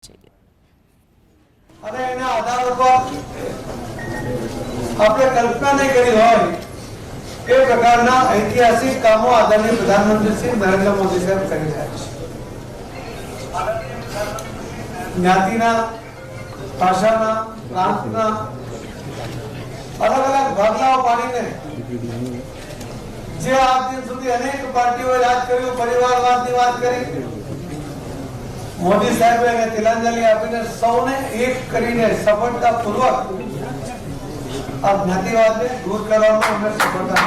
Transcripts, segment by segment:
જોઈએ. અને એના આધાર ઉપર આપણે કલ્પના નહીં કરી હોય એ પ્રકારના ઐતિહાસિક કામો આદરણીય પ્રધાનમંત્રી શ્રી નરેન્દ્ર મોદી સાહેબ કરી રહ્યા છે. જ્ઞાતિના, ભાષાના, પ્રાંતના અલગ અલગ ભાગલાઓ પાડીને જે આજ દિન સુધી અનેક પાર્ટીઓએ રાજ કર્યું, પરિવારવાદની વાત કરી, મોદી સાહેબે એને તિલાંજલિ આપીને સૌને એક કરીને સફળતાપૂર્વક આ જ્ઞાતિવાદને દૂર કરવામાં અમે સફળતા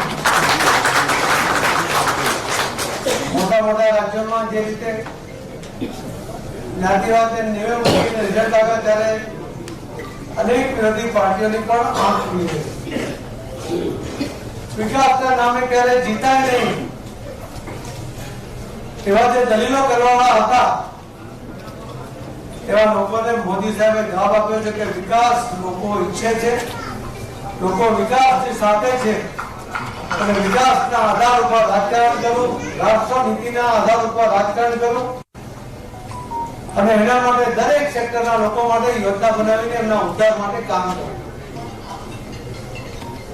મોટા મોટા રાજ્યોમાં જે રીતે જ્ઞાતિવાદને નેવે મૂકીને રિઝલ્ટ આવ્યા ત્યારે અનેક વિરોધી પાર્ટીઓની પણ આંખ ખુલી ગઈ. વિકાસના નામે ક્યારે જીતાય નહીં એવા જે દલીલો કરવાના હતા એવા લોકોને મોદી સાહેબે જવાબ આપ્યો છે કે વિકાસ લોકો ઈચ્છે છે, લોકો વિકાસની સાથે છે અને વિકાસના આધાર ઉપર રાજકારણ કરવું, રાષ્ટ્ર નીતિના આધાર ઉપર રાજકારણ કરવું અને એના માટે દરેક સેક્ટરના લોકો માટે યોજના બનાવીને એમના ઉદ્ધાર માટે કામ કરવું.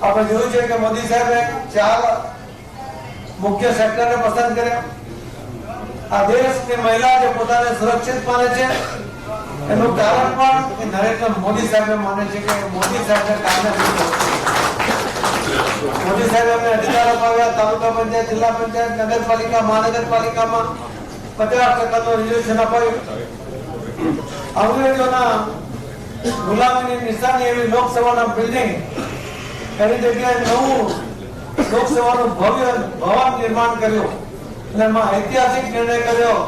આપણે જોયું છે કે મોદી સાહેબે 4 મુખ્ય સેક્ટરને પસંદ કર્યા. આ દેશની મહિલા જે પોતાને સુરક્ષિત માને છે એનું કારણ પણ કે નરેન્દ્ર મોદી સાહેબ માને છે કે મોદી સાહેબને કારણે મોદી સાહેબ અમને અધિકાર અપાવ્યા. તાલુકા પંચાયત, જિલ્લા પંચાયત, નગરપાલિકા, મહાનગરપાલિકામાં 50% રિઝર્વેશન અપાયું. અંગ્રેજોના ગુલામીની નિશાની એવી લોકસભાના બિલ્ડિંગ એની જગ્યાએ નવું લોકસભાનું ભવ્ય ભવન નિર્માણ કર્યું અને એમાં ઐતિહાસિક નિર્ણય કર્યો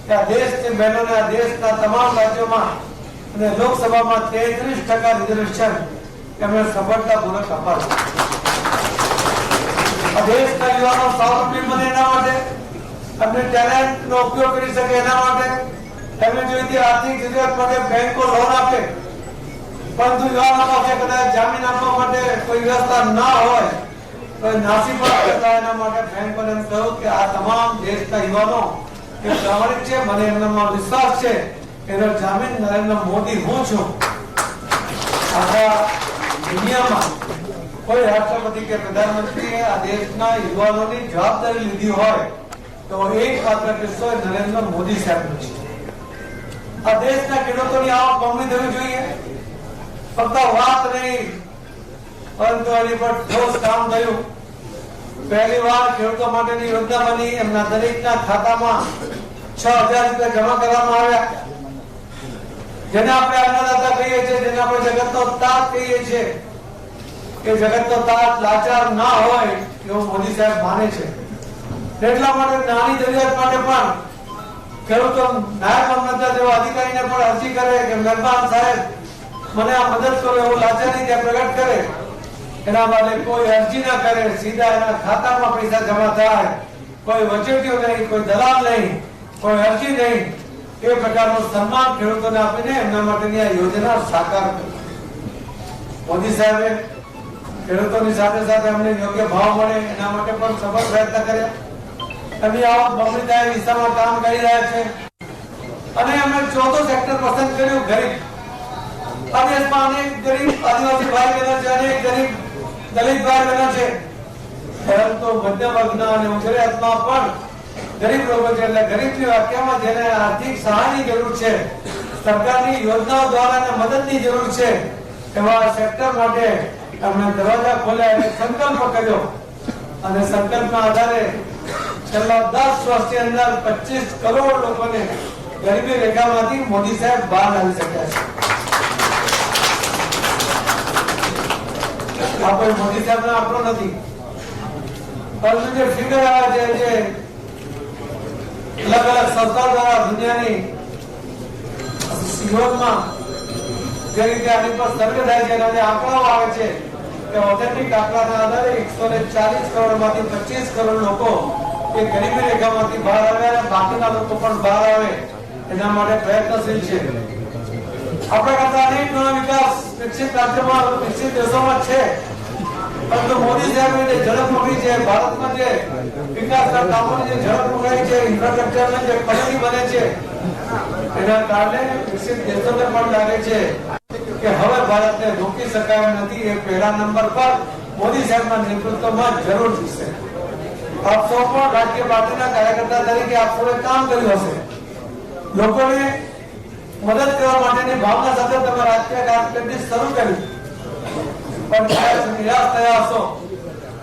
કે આ દેશની બહેનોને આ દેશના તમામ રાજ્યોમાં અને લોકસભામાં 33% રિઝર્વેશન એમણે સફળતાપૂર્વક અપાવ્યું. આ દેશના યુવાનો સ્વાવલંબી બને એના માટે, એમને ટેલેન્ટનો ઉપયોગ કરી શકે એના માટે, એમને જોઈતી આર્થિક જરૂરિયાત માટે બેંકો લોન આપે, પરંતુ યુવાનો પાસે કદાચ જામીન આપવા માટે કોઈ વ્યવસ્થા ના હોય તો નાસીપાસ કરતા એના માટે બેંકોને એમ કહ્યું કે આ તમામ દેશના યુવાનો એ પ્રામાણિક છે, મને એમનામાં વિશ્વાસ છે, એનો જામીન નરેન્દ્ર મોદી હું છું. આખા દુનિયામાં કોઈ રાષ્ટ્રપતિ કે પ્રધાનમંત્રીએ આ દેશના યુવાનોની જવાબદારી લીધી હોય તો એક માત્ર કિસ્સો નરેન્દ્ર મોદી સાહેબનો છે. આ દેશના ખેડૂતોની આવક બમણી થવી જોઈએ. ફક્ત વાત નહીં પરંતુ એની પર ઠોસ કામ થયું. પહેલી વાર ખેડૂતો માટેની યોજના બની. એમના દરેકના ખાતામાં 6000 રૂપિયા જમા કરવામાં આવ્યા. જેને આપણે અન્નદાતા કહીએ છીએ, જેને આપણે જગતનો તાત કહીએ છીએ, કે જગતનો તાત લાચાર ના હોય એવું મોદી સાહેબ માને છે. એટલા માટે નાની જરૂરિયાત માટે પણ ખેડૂતો નાયબ મામલતદાર જેવા અધિકારીને પણ અરજી કરે કે મહેરબાન સાહેબ મને આ મદદ કરો, એવું લાચારી ત્યાં પ્રગટ કરે. એના માટે કોઈ અરજી ના કરે, સીધા એના ખાતામાં પૈસા જમા થાય. કોઈ વચેટીઓ નહીં, કોઈ દલાલ નહીં, કોઈ અરજી નહીં. એ પ્રકારનું સન્માન ખેડૂતોને આપીને એમના માટેની આ યોજના સાકાર કરી. મોદી સાહેબે ખેડૂતોની સાથે સાથે એમને યોગ્ય ભાવ મળે એના માટે પણ સફળ પ્રયત્ન કર્યા. એમની આવક બમણી થાય એ દિશામાં કામ કરી રહ્યા છે. અને એમણે 14 સેક્ટર પસંદ કર્યું. ગરીબ આ દેશમાં અનેક ગરીબ આદિવાસી ભાઈ બહેનો છે, અનેક ગરીબ દલિત ભાઈ બહેનો છે, પરંતુ મધ્યમ વર્ગના અને ગુજરાતમાં પણ ગરીબ લોકો છે. એટલે ગરીબની વાક્યમાં જેને આર્થિક સહાયની જરૂર છે, સરકારની યોજનાઓ દ્વારા એને મદદની જરૂર છે, એવા સેક્ટર માટે એમણે દરવાજા ખોલ્યા અને સંકલ્પ કર્યો. અને સંકલ્પના આધારે છેલ્લા 10 વર્ષની અંદર 25 કરોડ લોકોને ગરીબી રેખામાંથી મોદી સાહેબ બહાર લાવી શક્યા છે. આ કોઈ મોદી સાહેબ ના આપણો નથી, પરંતુ જે ફિગર આવે છે, જે અલગ અલગ સંસ્થાઓ દ્વારા દુનિયાની યુરોપમાં જે રીતે આની પર સર્વે થાય છે, એના જે આંકડાઓ આવે છે કે ઓથેન્ટિક આંકડાના આધારે 140 કરોડમાંથી 25 કરોડ લોકો એ ગરીબી રેખામાંથી બહાર આવ્યા અને બાકીના લોકો પણ બહાર આવે એના માટે પ્રયત્નશીલ છે. આપણા કરતા અનેક ઘણા વિકાસ વિકસિત રાજ્યોમાં, વિકસિત દેશોમાં છે, પરંતુ મોદી સાહેબની જે ઝડપ પકડી છે, ભારતમાં જે વિકાસના કામોની જે ઝડપ પકડાઈ છે, ઇન્ફ્રાસ્ટ્રક્ચરની જે પ્રગતિ બને છે, એના કારણે વિકસિત દેશોને પણ લાગે છે કે હવે ભારતને રોકી શકાય નથી. એ પહેલા નંબર પર મોદી સાહેબના નેતૃત્વમાં જરૂર છે. આપ સૌ પણ રાજકીય પાર્ટીના કાર્યકર્તા તરીકે આપ સૌએ કામ કર્યું હશે. લોકોને મદદ કરવા માટેની ભાવના સાથે તમે રાજકીય કારકિર્દી શરૂ કરી, પણ નિરાશ થયા હશો.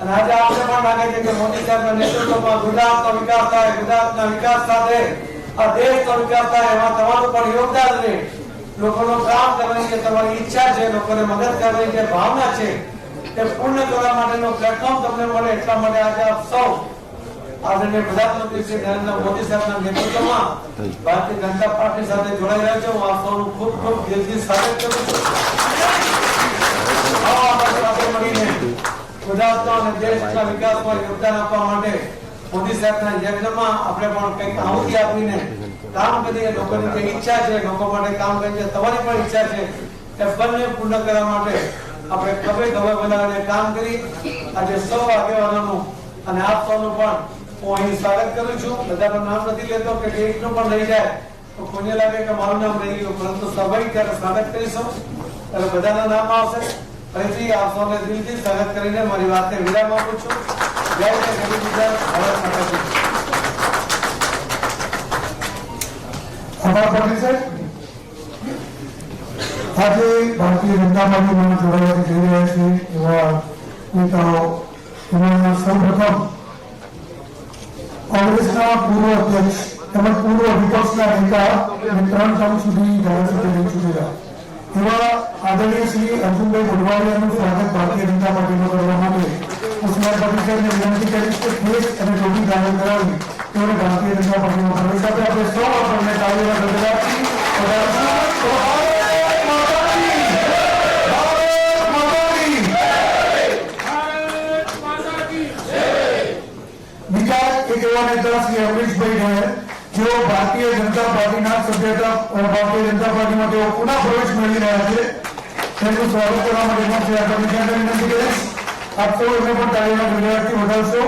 અને આજે આપણે પણ લાગે છે કે મોદી સાહેબના નેતૃત્વમાં ગુજરાતનો વિકાસ થાય, ગુજરાતના વિકાસ સાથે આ દેશનો વિકાસ થાય, એમાં તમારું પણ યોગદાન રહે. લોકોનું કામ કરવાની જે તમારી ઈચ્છા છે, લોકોને મદદ કરવાની જે ભાવના છે, એ પૂર્ણ કરવા માટેનો પ્લેટફોર્મ તમને મળે, એટલા માટે આજે આપ સૌ આદરણીય પ્રધાનમંત્રી શ્રી નરેન્દ્ર મોદી સાહેબના નેતૃત્વમાં ભારતીય જનતા પાર્ટી સાથે જોડાઈ રહ્યા છે. હું આપ સૌનું ખૂબ ખૂબ દિલથી સ્વાગત કરું છું. સાથે મળીને ગુજરાતના અને દેશના વિકાસમાં યોગદાન આપવા માટે મોદી સાહેબના યજ્ઞમાં આપણે પણ કંઈક આહુતિ આપીને કામ કરીએ. લોકોની જે ઈચ્છા છે, લોકો માટે કામ કરીએ, તમારી પણ ઈચ્છા છે, એ બંને પૂર્ણ કરવા માટે આપણે ખભે ખભે બનાવીને કામ કરી. આજે સૌ આગેવાનોનું અને આપ સૌનું પણ હું અહીં સ્વાગત કરું છું. બધાનું નામ નથી લેતો કે એકનું પણ રહી જાય તો કોઈને લાગે કે મારું નામ રહી ગયું, પરંતુ સ્વાભાવિક ત્યારે સ્વાગત કરીશું ત્યારે બધાના નામ આવશે. ફરીથી આપ સૌને દિલથી સ્વાગત કરીને મારી વાતને વિરામ આપું છું. જય જય ગરીબ ગુજરાત, ભારત માતા કી જય. આભાર પાટીલ સાહેબ. આજે ભારતીય જનતા પાર્ટીમાં જોડાવા જઈ રહ્યા છે એવા નેતાઓ, એમાં સૌપ્રથમ કોંગ્રેસના પૂર્વ અધ્યક્ષ તેમજ પૂર્વ વિપક્ષના નેતા અને 3 ટર્મ સુધી ધારાસભ્ય રહી ચૂકેલા એવા આદરણીય શ્રી અર્જુનભાઈ મોઢવાડિયાનું સ્વાગત ભારતીય જનતા પાર્ટીમાં કરવા માટે હું શ્રી પાટીલ સાહેબને વિનંતી કરીશ કે કેસ અને ટોપી ધારણ કરાવી તેઓને ભારતીય જનતા પાર્ટીમાં પ્રવેશ આપે. આપણે સૌ આપણને તાળીઓના ગગડાટથી એક એવા નેતા શ્રી અમરીશભાઈ ઢહેર, જેઓ ભારતીય જનતા પાર્ટીના સભ્યતા ભારતીય જનતા પાર્ટીમાં તેઓ પુનઃ પ્રવેશ મેળવી રહ્યા છે. તેમનું સ્વાગત કરવા માટે પણ શ્રી આચાર્યને વિનંતી કરીશ. આપ સૌ એમને પણ તાળીઓના ગગડાટથી વધાવશો.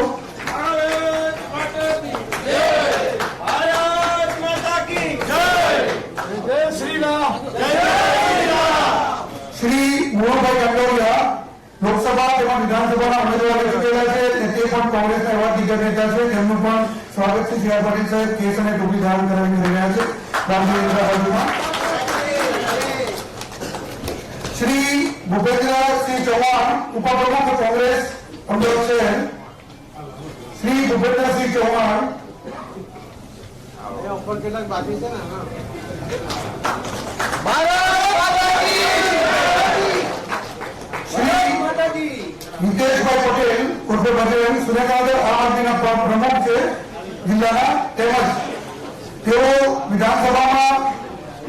શ્રી મોહનભાઈ કંડોરિયા લોકસભા તેમજ વિધાનસભાના ઉમેદવાર રહી ચૂકેલા છે. તે પણ કોંગ્રેસના એવા દિગ્ગજ નેતા છે. તેમનું પણ સ્વાગત છે. શ્રી પાટીલ સાહેબ કેસ અને ટોપી ધારણ કરાવીને રહી રહ્યા છે ભારતીય જનતા પાર્ટીમાં. શ્રી ભૂપેન્દ્રસિંહ ચૌહાણ, ઉપપ્રમુખ કોંગ્રેસ અમદાવાદ શહેર. શ્રી ભૂપેન્દ્રસિંહ ચૌહાણ હિતેશભાઈ પટેલ ઉર્ફે પટેલ સુરેન્દ્રનગર આમ આદમીના પ્રમુખ છે જિલ્લાના, તેમજ તેઓ વિધાનસભામાં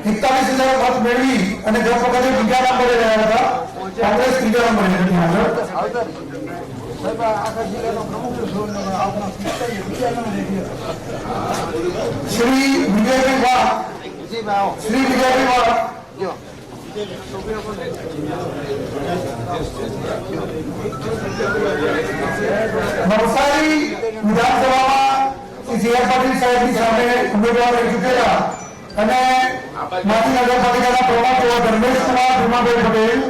41,000 મત મેળવી અને ગત વખતે બીજા નંબરે રહ્યા હતા. કોંગ્રેસ ત્રીજા નંબરે હતી. શ્રી વિજયભાઈ વાહ, શ્રી વિજયભાઈ વાહ નવસારી વિધાનસભામાં શ્રી પાટીલ સાહેબની સામે ઉમેદવાર રહી ચૂકેલા અને માજી નગરપાલિકાના પ્રમુખ એવા ધર્મેશ કુમાર ભીમાભાઈ પટેલ,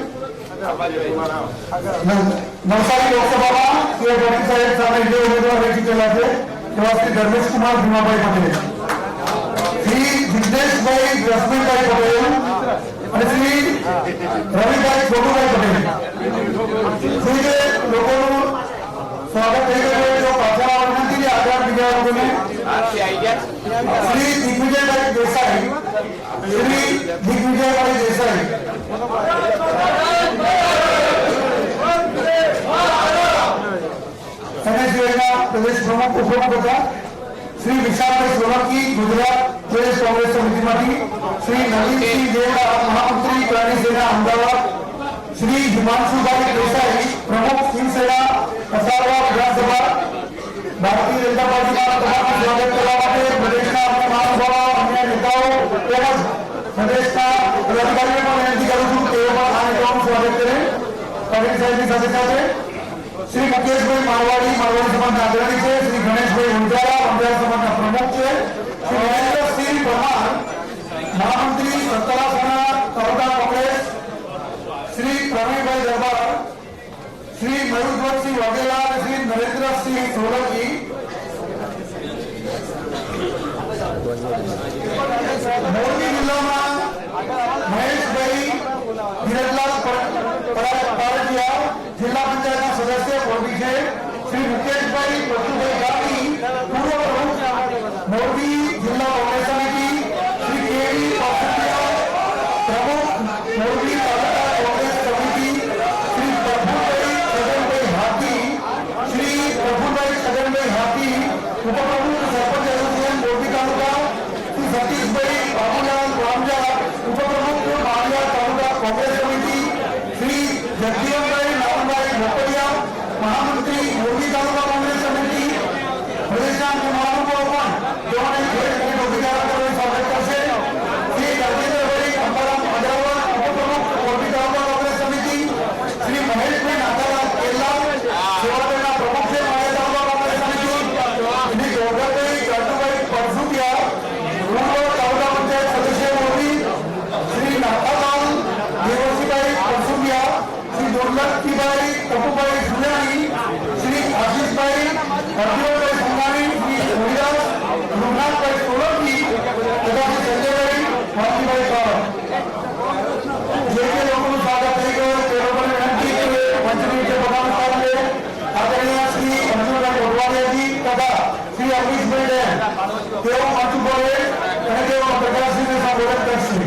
નવસારી લોકસભામાં શ્રી પાટીલ સાહેબ સામે જે ઉમેદવાર રહી ચૂકેલા છે એવા શ્રી ધર્મેશ કુમાર ભીમાભાઈ પટેલ, શ્રી જિગ્નેશભાઈ રશ્મિભાઈ પટેલ અને શ્રી રવિભાઈ છોટુભાઈ પટેલ. શ્રી લોકોનું સ્વાગત થઈ ગયું છે. પાછળ વિનંતી છે આગળ બીજા લોકોને. શ્રી દિગ્વિજયભાઈ દેસાઈ, શ્રી દિગ્વિજયભાઈ દેસાઈ, એનએસયુના પ્રદેશ પ્રમુખ ઉપપ્રમુખ હતા. શ્રી વિશાલભાઈ સોલંકી, ગુજરાત પ્રદેશ કોંગ્રેસ સમિતિમાંથી. શ્રી નવીનસિંહ દેવડા, મહામંત્રી પ્રાણી સેના અમદાવાદ. શ્રી હિમાંશુભાઈ દેસાઈ, પ્રમુખ શિવસેના અસારવા વિધાનસભા. ભારતીય જનતા પાર્ટીના તમામ સ્વાગત કરવા માટે પ્રદેશના અન્ય મહાનુભાવો, અન્ય નેતાઓ તેમજ પ્રદેશના પદાધિકારીઓને પણ વિનંતી કરું છું કે તેઓ પણ આ નેતાઓનું સ્વાગત કરે. પાટીલ સાહેબની સાથે સાથે શ્રી મુકેશભાઈ મારવાડી, મારવાડી સમાજના અગ્રણી છે. શ્રી ગણેશભાઈ વંજારા, વંજારા સમાજના પ્રમુખ છે. શ્રી નરેન્દ્રસિંહ પરમાર, મહામંત્રી સતલાસણા તાલુકા કોંગ્રેસ શ્રી પ્રવીણભાઈ દરબાર, શ્રી મયુરધ્વજસિંહ વાઘેલા અને શ્રી નરેન્દ્રસિંહ સોલંકી, મોરબી જિલ્લામાં મહેશભાઈ ધીરજલાલ પારડિયા જિલ્લા પંચાયતના સદસ્ય મોરબી છે, શ્રી મુકેશભાઈ પશુભાઈ ગામી પૂર્વ પ્રમુખ મોરબી જિલ્લા કોંગ્રેસ સમિતિ, શ્રી કેવી પાસુડિયા પ્રમુખ મોરબી તાલુકા કોંગ્રેસ સમિતિ, શ્રી પ્રભુભાઈ છગનભાઈ હાથી, શ્રી પ્રભુભાઈ છગનભાઈ હાથી ઉપપ્રમુખ સરપંચ એસોસિએશન મોરબી તાલુકા, શ્રી સતીશભાઈ બાબુલાલ વામજા ઉપપ્રમુખ બાલિયા તાલુકા કોંગ્રેસ સમિતિ, શ્રી જગદીશભાઈ નારાયણભાઈ મોકરિયા મહામંત્રી મોરબી તાલુકા કોંગ્રેસ સમિતિ, પ્રદેશના મહાનુભાવો પણ તેઓને ખેડ અને રોજગાર કરવાનું સ્વાગત કરશે. શ્રી રાજેન્દ્રભાઈ અંબારામ અજાવર ઉપપ્રમુખ મોરબી તાલુકા કોંગ્રેસ સમિતિ, શ્રી મહેશભાઈ નાથાલાલ કેરલા સેવાદળના પ્રમુખ છે માળિયા તાલુકા કોંગ્રેસ સમિતિ, શ્રી ગોગરભાઈ કાટુભાઈ પરસુટિયા પૂર્વ તાલુકા પંચાયત સદસ્ય મોરબી, શ્રી નાથાલાલ દેવસિંહભાઈ પરસુટિયા, શ્રી દુર્લભભાઈ ટપુભાઈ સુજાણી, શ્રી આશીષભાઈ હરદેવભાઈ સંઘાણી, શ્રી હરિદાસ રૂપનાથભાઈ સોલંકી તથા શ્રી સંજયભાઈ માનજીભાઈ સાવર. જે લોકોનું સ્વાગત થઈ ગયું તે લોકોને વિનંતી છે કે મંચની નીચે પધારવાનું સ્થાન લે. આદરણીય શ્રી અર્જુનભાઈ ગોરવાડિયાજી તથા શ્રી અમીશભાઈ ડેન તેઓ મંચ ઉપર રહે અને તેઓ પ્રકાશજીને સંબોધન કરશે.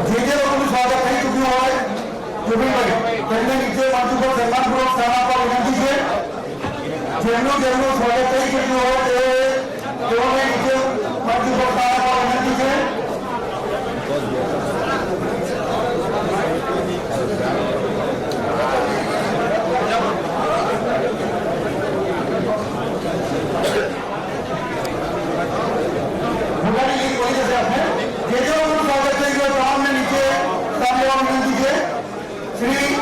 જે લોકોનું સ્વાગત થઈ ચૂક્યું હોય જોગીભાઈ તેમને નીચે મંચ ઉપર સન્માનપૂર્વક સ્થાન આપવા વિનંતી છે. જેમનું સ્વાગત થઈ ચૂક્યું હોય તેઓને નીચે મંચ ઉપર સ્થાન આપવા વિનંતી છે. મોટાની ગીત પડી જશે આપણે. જે લોકોનું સ્વાગત થઈ ગયું તમામને નીચે સ્થાન લેવા વિનંતી છે. શ્રી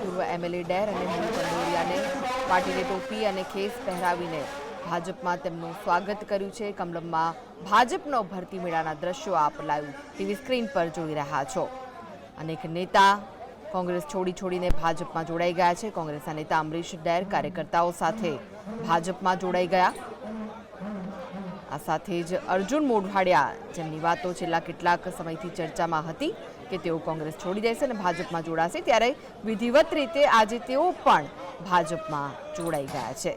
પૂર્વ એમએલએ ડેર અને મનુ કંડોરિયાને પાટીલે ટોપી અને ખેસ પહેરાવીને ભાજપમાં તેમનું સ્વાગત કર્યું છે. કમલમમાં ભાજપનો ભરતી મેળાના દ્રશ્યો આપ લાઈવ ટીવી સ્ક્રીન પર જોઈ રહ્યા છો. અનેક નેતા કોંગ્રેસ છોડીને ભાજપમાં જોડાઈ ગયા છે. કોંગ્રેસના નેતા અમરીશ ડેર કાર્યકર્તાઓ સાથે ભાજપમાં જોડાઈ ગયા. આ સાથે જ અર્જુન મોઢવાડિયા જેમની વાતો છેલ્લા કેટલાક સમયથી ચર્ચામાં હતી કે તેઓ કોંગ્રેસ છોડી દેશે અને ભાજપમાં જોડાશે, ત્યારે વિધિવત રીતે આજે તેઓ પણ ભાજપમાં જોડાઈ ગયા છે.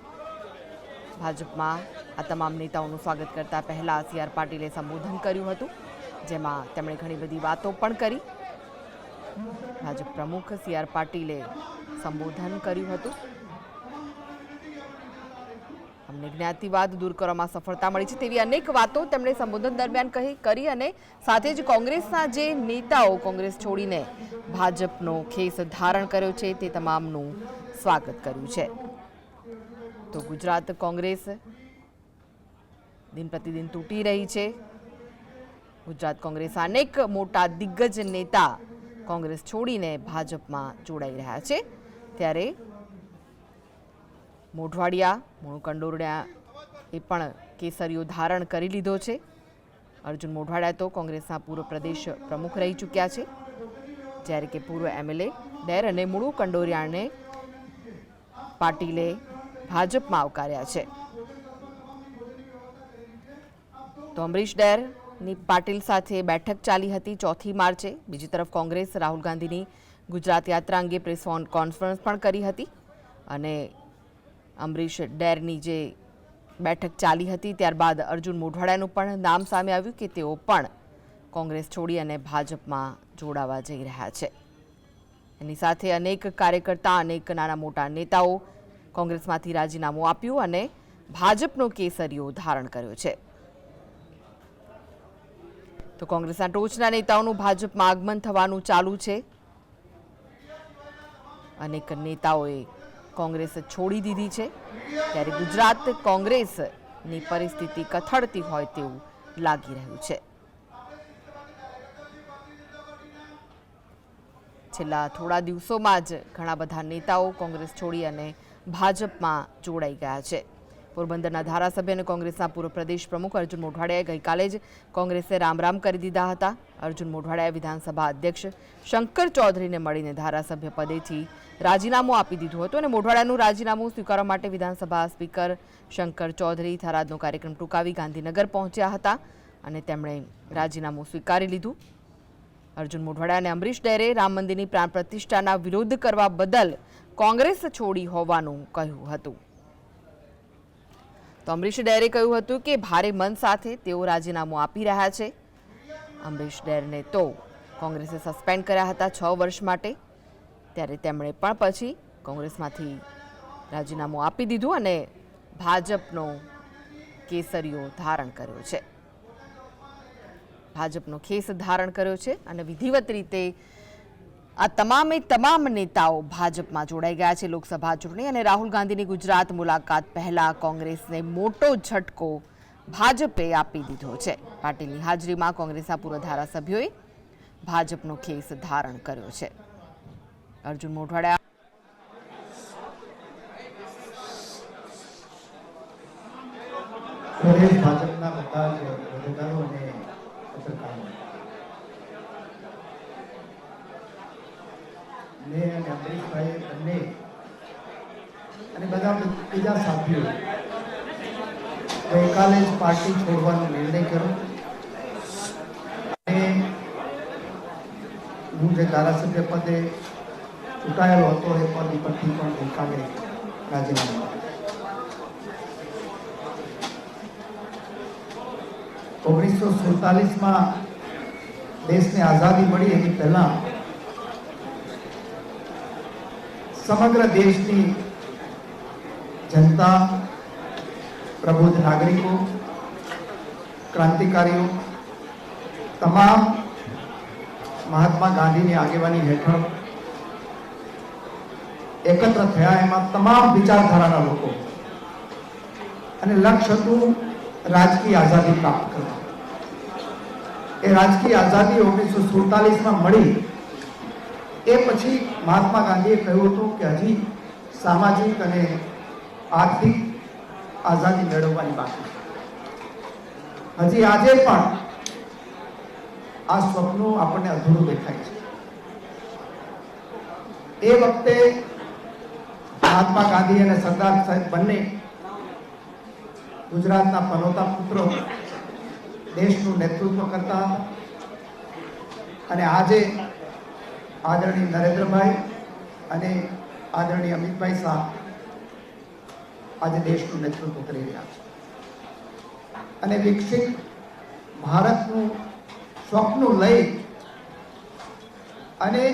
ભાજપમાં આ તમામ નેતાઓનું સ્વાગત કરતા પહેલા સી.આર. પાટીલે સંબોધન કર્યું હતું, જેમાં તેમણે ઘણી બધી વાતો પણ કરી. ભાજપ પ્રમુખ સી.આર. પાટીલે સંબોધન કર્યું હતું. અમને જ્ઞાતિવાદ દૂર કરવામાં સફળતા મળી છે તેવી અનેક વાતો તેમણે સંબોધન દરમિયાન કરી અને સાથે જ કોંગ્રેસના જે નેતાઓ કોંગ્રેસ છોડીને ભાજપનો ખેસ ધારણ કર્યો છે તે તમામનું સ્વાગત કર્યું છે. તો ગુજરાત કોંગ્રેસ દિન પ્રતિદિન તૂટી રહી છે. ગુજરાત કોંગ્રેસ અનેક મોટા દિગ્ગજ નેતા કોંગ્રેસ છોડીને ભાજપમાં જોડાઈ રહ્યા છે, ત્યારે મોઢવાડિયા મનુ કંડોરિયા એ પણ કેસરીઓ ધારણ કરી લીધો છે. અર્જુન મોઢવાડિયા તો કોંગ્રેસના પૂર્વ પ્રદેશ પ્રમુખ રહી ચૂક્યા છે, જ્યારે કે પૂર્વ એમએલએ ડેર અને મુળુ કંડોરિયાને પાટીલે ભાજપમાં આવકાર્યા છે. તો અમરીશ ડેરની પાટીલ સાથે બેઠક ચાલી હતી 4 માર્ચે. બીજી તરફ કોંગ્રેસ રાહુલ ગાંધીની ગુજરાત યાત્રા અંગે પ્રેસ કોન્ફરન્સ પણ કરી હતી અને અમરીશ ડેરની જે બેઠક ચાલી હતી ત્યારબાદ અર્જુન મોઢવાડિયાનું પણ નામ સામે આવ્યું કે તેઓ પણ કોંગ્રેસ છોડી અને ભાજપમાં જોડાવા જઈ રહ્યા છે. એની સાથે અનેક કાર્યકર્તા, અનેક નાના મોટા નેતાઓ કોંગ્રેસમાંથી રાજીનામું આપ્યું અને ભાજપનો કેસરીઓ ધારણ કર્યો છે. તો કોંગ્રેસના ટોચના નેતાઓનું ભાજપમાં આગમન થવાનું ચાલુ છે. અનેક નેતાઓએ કોંગ્રેસ છોડી દીધી છે, ત્યારે ગુજરાત કોંગ્રેસની પરિસ્થિતિ કથળતી હોય તેવું લાગી રહ્યું છે. છેલ્લા થોડા દિવસોમાં જ ઘણા બધા નેતાઓ કોંગ્રેસ છોડી અને ભાજપમાં જોડાઈ ગયા છે. પોરબંદરના ધારાસભ્ય અને કોંગ્રેસના પૂર્વ પ્રદેશ પ્રમુખ અર્જુન મોઢવાડિયાએ ગઈકાલે જ કોંગ્રેસે રામ કરી દીધા હતા. અર્જુન મોઢવાડિયાએ વિધાનસભા અધ્યક્ષ શંકર ચૌધરીને મળીને ધારાસભ્ય પદેથી રાજીનામું આપી દીધું હતું અને મોઢવાડિયાનું રાજીનામું સ્વીકારવા માટે વિધાનસભા સ્પીકર શંકર ચૌધરી થરાદનો કાર્યક્રમ ટૂંકાવી ગાંધીનગર પહોંચ્યા હતા અને તેમણે રાજીનામું સ્વીકારી લીધું. અર્જુન મોઢવાડિયા અને અમરીશ ડેરે રામ મંદિરની પ્રાણ પ્રતિષ્ઠાના વિરોધ કરવા બદલ કોંગ્રેસ છોડી હોવાનું કહ્યું હતું. તો અમરીશ ડેરે કહ્યું હતું કે ભારે મન સાથે તેઓ રાજીનામું આપી રહ્યા છે. અમરીશ ડેરને તો કોંગ્રેસે સસ્પેન્ડ કર્યા હતા 6 વર્ષ માટે, ત્યારે તેમણે પણ પછી કોંગ્રેસમાંથી રાજીનામું આપી દીધું અને ભાજપનો કેસરીઓ ધારણ કર્યો છે. ભાજપનો ખેસ ધારણ કર્યો છે અને વિધિવત રીતે આ તમામ નેતાઓ ભાજપમાં જોડાઈ ગયા છે. લોકસભા ચૂંટણી અને રાહુલ ગાંધીની ગુજરાત મુલાકાત પહેલા કોંગ્રેસને મોટો ઝટકો ભાજપે આપી દીધો છે. પાટીલની હાજરીમાં કોંગ્રેસના પૂર્વ ધારાસભ્યોએ ભાજપનો ખેસ ધારણ કર્યો છે. અર્જુન મોઢવાડિયા ભાજપના બધા જ હોદ્દેદારો અને પત્રકારો ને અને અમરીશભાઈ બંને અને બધા બીજા સભ્યો ગઈકાલે જ પાર્ટી છોડવાનો નિર્ણય કર્યો અને હું જે ધારાસભ્ય પદે ચૂંટાયેલો હતો એ પદ ઉપરથી પણ ગઈકાલે રાજીનામું આપ્યું. 1947માં દેશને આઝાદી મળી એની પહેલા સમગ્ર દેશની જનતા, પ્રબુદ્ધ નાગરિકો, ક્રાંતિકારીઓ તમામ મહાત્મા ગાંધીની આગેવાની હેઠળ એકત્ર થયા. એમાં તમામ વિચારધારાના લોકો અને લક્ષ્ય હતું રાજકીય આઝાદી પ્રાપ્ત કરવા. એ રાજકીય આઝાદી 1947માં મળી એ પછી મહાત્મા ગાંધીએ કહ્યું હતું કે હજી સામાજિક અને આર્થિક આઝાદી મેળવવાની બાકી છે. હજી આજે પણ આ સ્વપ્ન આપણને અધૂરું દેખાય છે. એ વખતે મહાત્મા ગાંધી અને સરદાર સાહેબ બંને ગુજરાતના પનોતા પુત્રો દેશનું નેતૃત્વ કરતા હતા અને આજે આદરણીય નરેન્દ્રભાઈ અને આદરણીય અમિતભાઈ શાહ આજે દેશનું નેતૃત્વ કરી રહ્યા છે અને વિકસિત ભારતનું સ્વપ્ન લઈ અને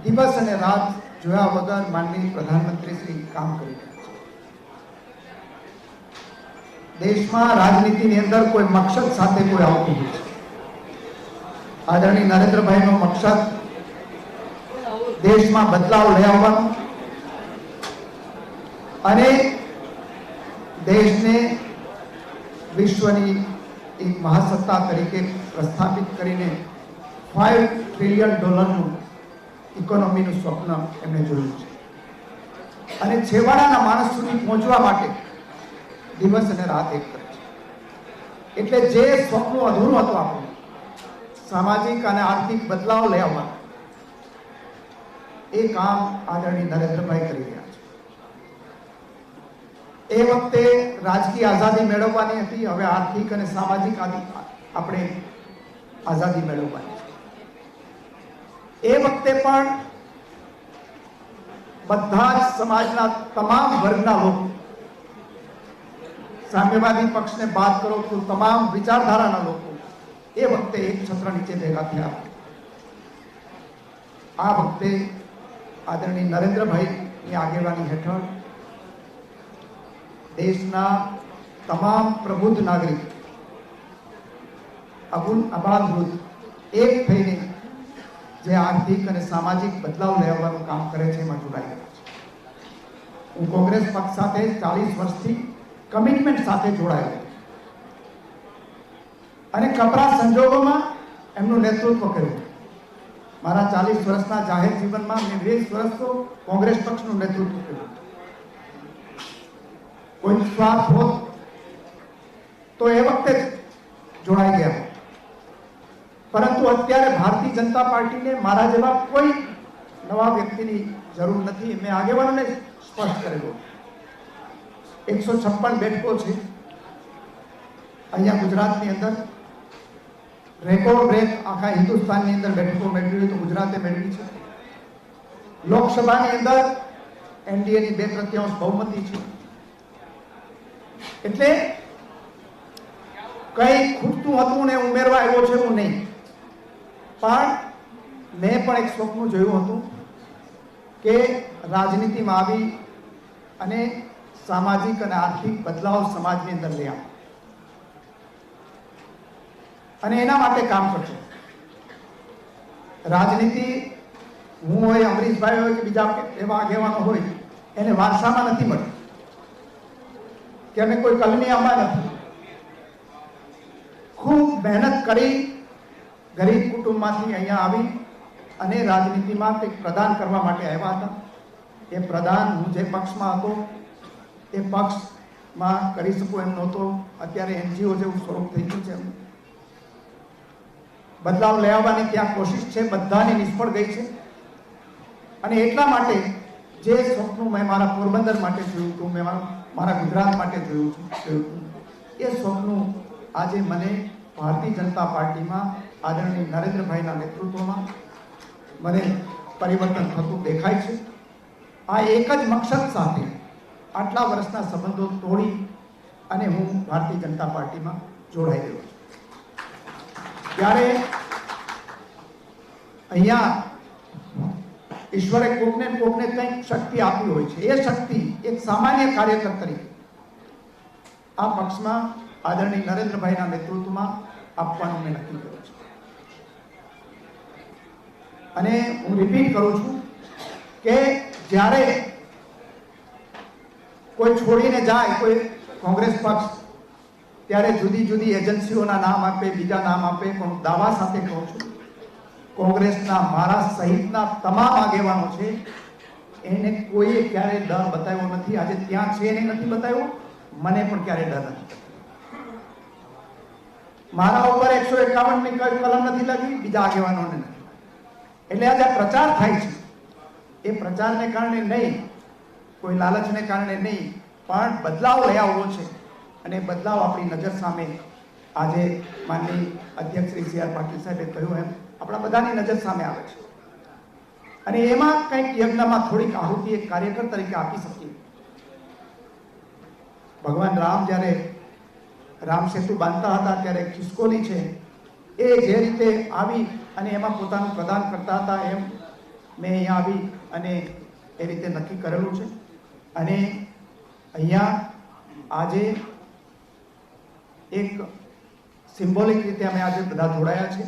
દિવસ અને રાત જોયા વગર માનનીય પ્રધાનમંત્રી શ્રી કામ કરી રહ્યા છે. દેશમાં રાજનીતિની અંદર કોઈ મકસદ સાથે કોઈ આવતું નથી. આદરણીય નરેન્દ્રભાઈનો મકસદ દેશમાં બદલાવ લઈ આવવાનો અને દેશને વિશ્વની એક મહાસત્તા તરીકે પ્રસ્થાપિત કરીને $5 ટ્રિલિયન ઇકોનોમીનું સ્વપ્ન એમણે જોયું છે અને છેવાડાના માણસ સુધી પહોંચવા માટે દિવસ અને રાત એક કરે છે. એટલે જે સ્વપ્ન અધૂરું હતું આપણું સામાજિક અને આર્થિક બદલાવ લેવા, એ કામ આદરણીય નરેન્દ્રભાઈ કરી રહ્યા છે. એ વખતે રાજકીય આઝાદી મેળવવાની હતી, હવે આર્થિક અને સામાજિક આપણે આઝાદી મેળવવાની છે. એ વખતે પણ બધા જ સમાજના તમામ વર્ગના લોકો, સામ્યવાદી પક્ષને બાદ કરો તો તમામ વિચારધારાના લોકો એ વખતે એક છત્ર નીચે ભેગા થયા. આ વખતે આદરણીય નરેન્દ્રભાઈની આગેવાની હેઠળ દેશના તમામ પ્રબુદ્ધ નાગરિક, આબાદ એક થઈને જે આર્થિક અને સામાજિક બદલાવ લેવાનું કામ કરે છે એમાં જોડાઈ ગયા છે. હું કોંગ્રેસ પક્ષ સાથે 40 વર્ષથી કમિટમેન્ટ સાથે જોડાયેલો અને કપરા સંજોગોમાં એમનું નેતૃત્વ કર્યું. મારા 40 વર્ષના જાહેર જીવનમાં મેં 20 વર્ષ તો કોંગ્રેસ પક્ષનું નેતૃત્વ કર્યું. કોઈ સ્વાર્થ હોત તો એ વખતે જ જોડાઈ ગયા, પરંતુ અત્યારે ભારતીય જનતા પાર્ટીને મારા જેવા કોઈ નવા વ્યક્તિની જરૂર નથી. મેં આગેવાનોને સ્પષ્ટ કરેલો 156 બેઠકો છે અહીંયા ગુજરાતની અંદર. રેકોર્ડ બ્રેક આખા હિન્દુસ્તાનની અંદર બેઠકો મેળવી હોય તો ગુજરાતે મેળવી છે. લોકસભાની અંદર એનડીએની 2/3 બહુમતી છે. એટલે કઈ ખૂટતું હતું ને ઉમેરવા આવ્યો છે હું નહીં, પણ મેં પણ એક સ્વપ્ન જોયું હતું કે રાજનીતિમાં આવી અને સામાજિક અને આર્થિક બદલાવ સમાજની અંદર લઈ આવે અને એના માટે કામ કરશે. રાજનીતિ હું હોય, અમરીશભાઈ હોય કે બીજા એવા આગેવાનો હોય, એને વારસામાં નથી મળતી કે અમે કોઈ કલની આમાં નથી. ખૂબ મહેનત કરી ગરીબ કુટુંબમાંથી અહીંયા આવી અને રાજનીતિમાં કંઈક પ્રદાન કરવા માટે આવ્યા હતા. એ પ્રદાન હું જે પક્ષમાં હતો એ પક્ષમાં કરી શકું એમ નહોતો. અત્યારે એનજીઓ જેવું સ્વરૂપ થઈ ગયું છે. બદલાવ લેવાની ત્યાં કોશિશ છે, બધાની નિષ્ફળ ગઈ છે. અને એટલા માટે જે સ્વપ્ન મેં મારા પોરબંદર માટે જોયું હતું, મેં મારા ગુજરાત માટે જોયું હતું, એ સ્વપ્ન આજે મને ભારતીય જનતા પાર્ટીમાં આદરણીય નરેન્દ્રભાઈના નેતૃત્વમાં મને પરિવર્તન થતું દેખાય છે. આ એક જ મકસદ સાથે આટલા વર્ષના સંબંધો તોડી અને હું ભારતીય જનતા પાર્ટીમાં જોડાઈ ગયો છું. ત્યારે અહીંયા ઈશ્વરે કોકને કંઈક શક્તિ આપી હોય છે. એ શક્તિ એક સામાન્ય કાર્યકર તરીકે આ પક્ષમાં આદરણીય નરેન્દ્રભાઈના નેતૃત્વમાં આપવાનું મેં નક્કી કર્યું છે. અને હું રિપીટ કરું છું કે જ્યારે કોઈ છોડીને જાય કોઈ કોંગ્રેસ પક્ષ, ત્યારે જુદી જુદી એજન્સીઓના નામ આપે, બીજા નામ આપે, પણ દાવા સાથે કહું છું કોંગ્રેસના મારા સહિતના તમામ આગેવાનો છે એને કોઈએ ક્યારેય ડર બતાવ્યો નથી. આજે ત્યાં છે એને નથી બતાવ્યો, મને પણ ક્યારેય ડર નથી. મારા ઉપર 151 ની કોઈ કલમ નથી લાગી, બીજા આગેવાનોને નથી. એટલે આજે આ પ્રચાર થાય છે એ પ્રચારને કારણે નહીં, કોઈ લાલચને કારણે નહીં, પણ બદલાવ લઈ આવવો છે. અને બદલાવ આપણી નજર સામે આજે માનનીય અધ્યક્ષ શ્રી સી આર પાટીલ સાહેબે કહ્યું એમ આપણા બધાની નજર સામે આવે છે. અને એમાં કંઈક યજ્ઞમાં થોડીક આહુતિ એક કાર્યકર તરીકે આપી શકીએ. ભગવાન રામ જ્યારે રામ સેતુ બાંધતા હતા ત્યારે ખિસકોલી છે એ જે રીતે આવી અને એમાં પોતાનું પ્રદાન કરતા હતા, એમ મેં અહીંયા આવી અને એ રીતે નક્કી કરેલું છે. અને અહીંયા આજે એક સિમ્બોલિક રીતે અમે આજે બધા જોડાયા છે.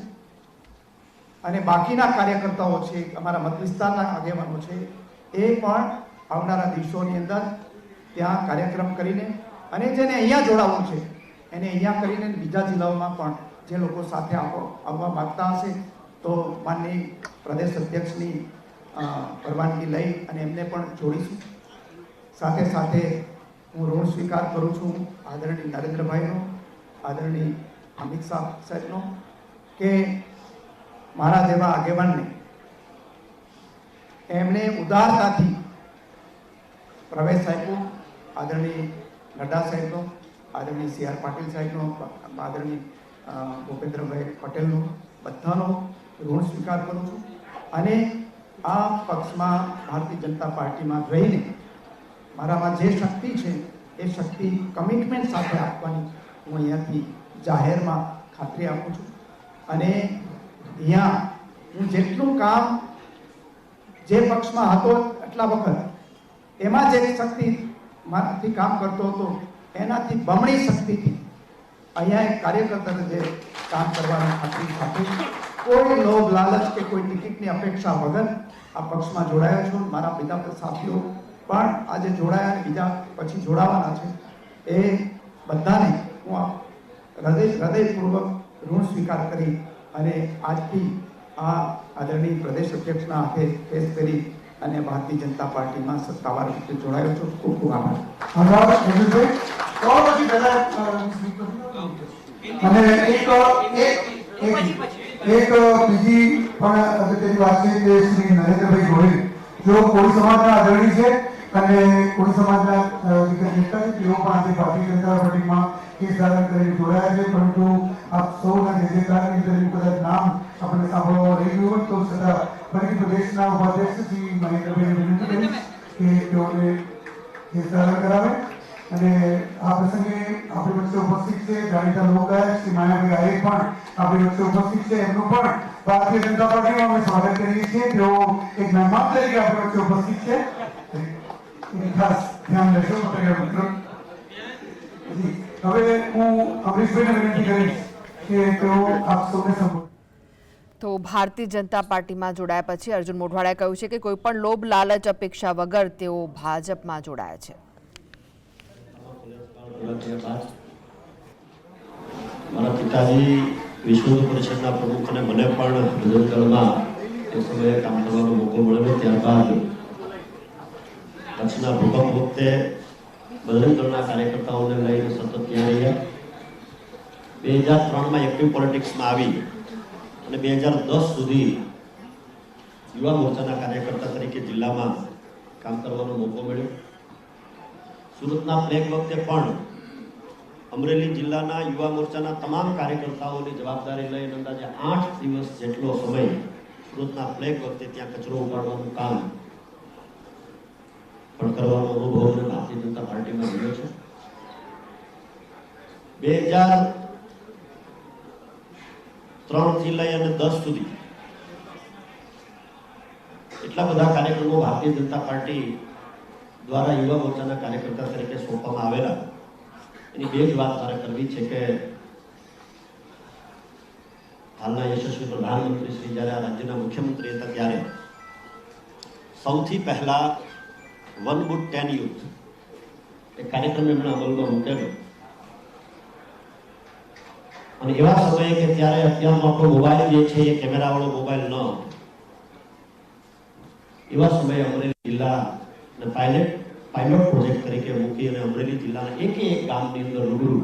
અને બાકીના કાર્યકર્તાઓ છે, અમારા મત વિસ્તારના આગેવાનો છે, એ પણ આવનારા દિવસોની અંદર ત્યાં કાર્યક્રમ કરીને અને જેને અહીંયા જોડાવવું છે એને અહીંયા કરીને બીજા જિલ્લાઓમાં પણ જે લોકો સાથે આવવા માંગતા હશે તો માનનીય પ્રદેશ અધ્યક્ષની પરવાનગી લઈ અને એમને પણ જોડીશું. સાથે સાથે હું ઋણ સ્વીકાર કરું છું આદરણીય નરેન્દ્રભાઈનો આદરણીય અમિત શાહ સાહેબનો કે મારા જેવા આગેવાનને એમણે ઉદારતાથી પ્રવેશ આપ્યો, આદરણીય નડ્ડા સાહેબનો, આદરણીય સી આર પાટીલ સાહેબનો, આદરણીય ભૂપેન્દ્રભાઈ પટેલનો, બધાનો ઋણ સ્વીકાર કરું છું અને આ પક્ષમાં ભારતીય જનતા પાર્ટીમાં રહીને મારામાં જે શક્તિ છે એ શક્તિ કમિટમેન્ટ સાથે આપવાની હું અહીંયાથી જાહેરમાં ખાતરી આપું છું અને અહીંયા હું જેટલું કામ જે પક્ષમાં હતો એટલા વખત એમાં જે શક્તિ મારાથી કામ કરતો હતો એનાથી બમણી શક્તિથી અહીંયા એક કાર્યકર્તા તરીકે કામ કરવાની ખાતરી સાથે કોઈ લોભ લાલચ કે કોઈ ટિકિટની અપેક્ષા વગર આ પક્ષમાં જોડાયો છું. મારા બીજા સાથીઓ પણ આજે જોડાયા અને બીજા પછી જોડાવાના છે. એ બધાને હું હૃદયપૂર્વક ઋણ સ્વીકાર કરી અને આજથી આ આદરણીય પ્રદેશ અધ્યક્ષના હાથે કેસ કરી અને ભારતીય જનતા પાર્ટીમાં સત્તાવાર રીતે જોડાયો છું. ખૂબ ખૂબ આભાર. અને એક બીજી પણ અગત્યની વાત છે કે શ્રી નરેન્દ્રભાઈ ગોહિલ જો કોળી સમાજના આદરણી છે અને કોળી સમાજના નેતા છે, તેઓ પણ આજે ભારતીય જનતા પાર્ટીમાં કેસ દાખલ કરીને જોડાયા છે. પરંતુ આપ સૌના કાર્યની અંદર કદાચ નામ આપણે સાંભળવા રહી ગયું હોય તો છતાં ફરી પ્રદેશના ઉપાધ્યક્ષ શ્રી મહેન્દ્રભાઈને વિનંતી કરીશ કે તેઓને કેસ દાખલ કરાવે. અને આ પ્રસંગે આપણી વચ્ચે ઉપસ્થિત છે જાણીતા લોકગાયક શ્રી માયાભાઈ આહિર પણ આપણી વચ્ચે ઉપસ્થિત છે. એમનું પણ ભારતીય જનતા પાર્ટીમાં અમે સ્વાગત કરીએ છીએ. તેઓ એક મહેમાન તરીકે આપણી વચ્ચે ઉપસ્થિત છે. ખાસ ધ્યાન લેશો પત્રકાર મિત્રો. હવે હું અમરીશભાઈને વિનંતી કરીશ કે તેઓ આપ સૌને સંબોધન. તો ભારતીય જનતા પાર્ટીમાં જોડાયા પછી અર્જુન મોઢવાડાએ કહ્યું છે કે કોઈ પણ લોભ લાલચ અપેક્ષા વગર તેઓ ભાજપમાં જોડાયા છે. મારા પિતાજી વિશ્વ હિન્દુ પરિષદના પ્રમુખ અને મને પણ બજરંગદળમાં એ સમયે કામ કરવાનો મોકો મળેલો. ત્યારબાદ કચ્છના ભૂકંપ વખતે બજરંગદળના કાર્યકર્તાઓને લઈને સતત ત્યાં રહ્યા. 2003માં એક્ટિવ પોલિટિક્સમાં આવી અને 2010 સુધી યુવા મોરચાના કાર્યકર્તા તરીકે જિલ્લામાં કામ કરવાનો મોકો મળ્યો. સુરતના પ્લેગ વખતે પણ અમરેલી જિલ્લાના યુવા મોરચાના તમામ કાર્યકર્તાઓની જવાબદારી લઈને અંદાજે 8 દિવસ જેટલો સમય સુરતના પ્લેગ વખતે ત્યાં કચરો ઉપાડવાનું કામ પણ કરવાનો અનુભવ મને ભારતીય જનતા પાર્ટીમાં મળ્યો છે. 2003થી લઈ અને 10 સુધી એટલા બધા કાર્યક્રમો ભારતીય જનતા પાર્ટી દ્વારા યુવા મોરચાના કાર્યકર્તા તરીકે સોંપવામાં આવેલા. એની બે જ વાત મારે કરવી છે કે હાલના યશસ્વી પ્રધાનમંત્રી શ્રી જ્યારે આ રાજ્યના મુખ્યમંત્રી હતા ત્યારે સૌથી પહેલા 1 Wood 10 Youth એ કાર્યક્રમ એમણે અમલમાં મૂકેલો. અને એવા સમયે કે ત્યારે અત્યારનો આપણો મોબાઈલ જે છે એ કેમેરાવાળો મોબાઈલ ન હતો. એવા સમયે અમરેલી જિલ્લા પાયલોટ પ્રોજેક્ટ તરીકે મૂકી અને અમરેલી જિલ્લાના એક ગામની અંદર રૂબરૂ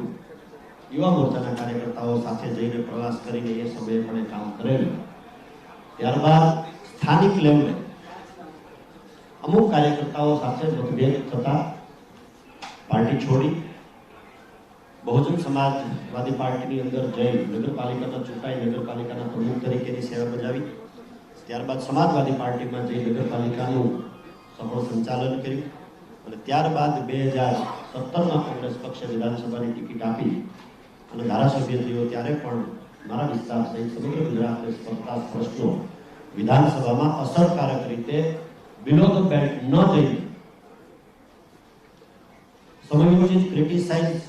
યુવા મોરચાના કાર્યકર્તાઓ સાથે જઈને પ્રવાસ કરીને એ સમયે પણ કામ કરેલું. ત્યારબાદ સ્થાનિક લેવલે અમુક કાર્યકર્તાઓ સાથે મતભેદ થતા પાર્ટી છોડી બહુજન સમાજવાદી પાર્ટીની અંદર જઈ નગરપાલિકાના ચૂંટાઈ નગરપાલિકાના પ્રમુખ તરીકેની સેવા બજાવી. ત્યારબાદ સમાજવાદી પાર્ટીમાં જઈ નગરપાલિકાનું સફળ સંચાલન કર્યું અને ત્યારબાદ 2017માં કોંગ્રેસ પક્ષે વિધાનસભાની ટિકિટ આપી અને ધારાસભ્ય થયો. ત્યારે પણ મારા વિસ્તાર સહિત સમગ્ર ગુજરાતને સ્પર્ધા પ્રશ્નો વિધાનસભામાં અસરકારક રીતે બિલો ધ બેલ્ટ ન જઈ સમયોચિત ક્રિટિસાઇઝ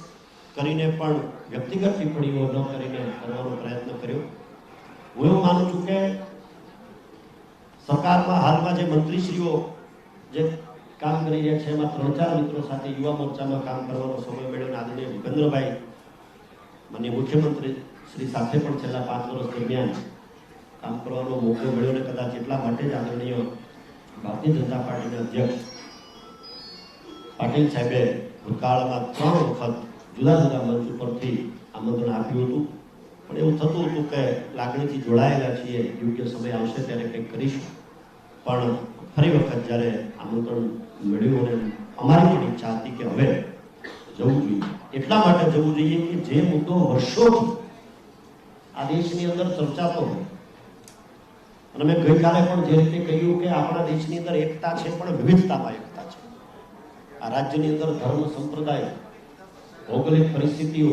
કરીને પણ વ્યક્તિગત ટિપ્પણીઓ ન કરીને કરવાનો પ્રયત્ન કર્યો. હું એવું માનું છું કે સરકારમાં હાલમાં જે મંત્રીશ્રીઓ જે કામ કરી રહ્યા છે એમાં 3-4 મિત્રો સાથે યુવા મોરચામાં કામ કરવાનો સમય મળ્યો. આદરણીય ભૂપેન્દ્રભાઈ માનનીય મુખ્યમંત્રી શ્રી સાથે પણ છેલ્લા 5 વર્ષ દરમિયાન કામ કરવાનો મોકો મળ્યો અને કદાચ એટલા માટે જ આદરણીય ભારતીય જનતા પાર્ટીના અધ્યક્ષ પાટીલ સાહેબે ભૂતકાળમાં 3 વખત જુદા જુદા મંચ ઉપરથી આમંત્રણ આપ્યું હતું, પણ એવું થતું હતું કે લાગણીથી જોડાયેલા છીએ, યોગ્ય સમય આવશે ત્યારે કંઈક કરીશું. પણ ફરી વખત જ્યારે આમંત્રણ મળ્યું અને અમારી પણ ઈચ્છા હતી કે હવે જવું જોઈએ. એટલા માટે જવું જોઈએ કે જે મુદ્દો વર્ષોથી આ દેશની અંદર ચર્ચાતો હોય, અને મેં ગઈકાલે પણ જે રીતે કહ્યું કે આપણા દેશની અંદર એકતા છે પણ વિવિધતામાં એકતા છે. આ રાજ્યની અંદર ધર્મ, સંપ્રદાય, ભૌગોલિક પરિસ્થિતિઓ,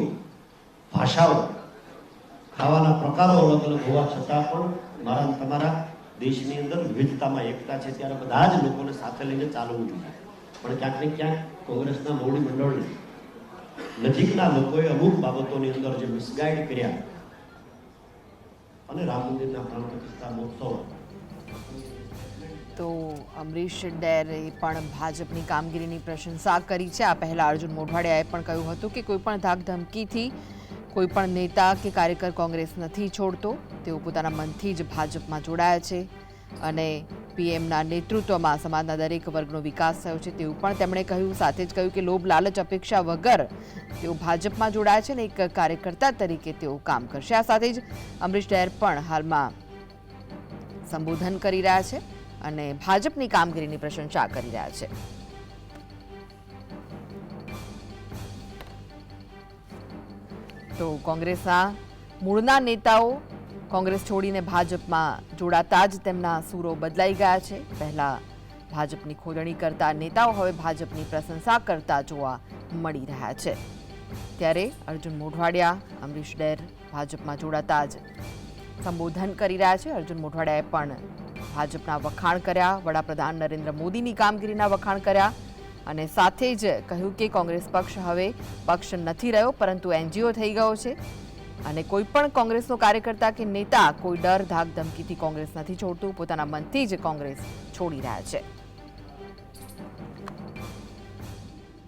ભાષાઓ, ખાવાના પ્રકારો અલગ અલગ હોવા છતાં પણ મારા તમારા દેશની અંદર વિવિધતામાં એકતા છે. ત્યારે બધા જ લોકોને સાથે લઈને ચાલવું જોઈએ. પણ ક્યાંક ને ક્યાંક કોંગ્રેસના મોવડી મંડળને નજીકના લોકોએ અમુક બાબતોની અંદર જે મિસગાઈડ કર્યા અને રામ મંદિરના પ્રાણ પ્રતિષ્ઠા મહોત્સવ. તો અમરીશ ડેરે પણ ભાજપની કામગીરીની પ્રશંસા કરી છે. આ પહેલા અર્જુન મોઢવાડિયાએ પણ કહ્યું હતું કે કોઈ પણ ધાકધમકીથી કોઈ પણ નેતા કે કાર્યકર કોંગ્રેસ નથી છોડતો. તેઓ પોતાના મનથી જ ભાજપમાં જોડાયા છે અને પીએમના નેતૃત્વમાં સમાજના દરેક વર્ગનો વિકાસ થયો છે તેવું પણ તેમણે કહ્યું. સાથે જ કહ્યું કે લોભ, લાલચ, અપેક્ષા વગર તેઓ ભાજપમાં જોડાયા છે અને એક કાર્યકર્તા તરીકે તેઓ કામ કરશે. આ સાથે જ અમરીશ ડેર પણ હાલમાં સંબોધન કરી રહ્યા છે અને ભાજપની કામગીરીની પ્રશંસા કરી રહ્યા છે. તો કોંગ્રેસના મૂળના નેતાઓ કોંગ્રેસ છોડીને ભાજપમાં જોડાતા જ તેમના સૂરો બદલાઈ ગયા છે. પહેલા ભાજપની ખોદણી કરતા નેતાઓ હવે ભાજપની પ્રશંસા કરતા જોવા મળી રહ્યા છે. ત્યારે અર્જુન મોઢવાડિયા, અમરીશ ડેર ભાજપમાં જોડાતા જ સંબોધન કરી રહ્યા છે. અર્જુન મોઢવાડિયાએ પણ ભાજપના વખાણ કર્યા, વડાપ્રધાન નરેન્દ્ર મોદીની કામગીરીના વખાણ કર્યા અને સાથે જ કહ્યું કે કોંગ્રેસ પક્ષ હવે પક્ષ નથી રહ્યો પરંતુ એનજીઓ થઈ ગયો છે અને કોઈ પણ કોંગ્રેસનો કાર્યકર્તા કે નેતા કોઈ ડર, ધાક, ધમકીથી કોંગ્રેસ નથી છોડતું. પોતાના મનથી જ કોંગ્રેસ છોડી રહ્યા છે.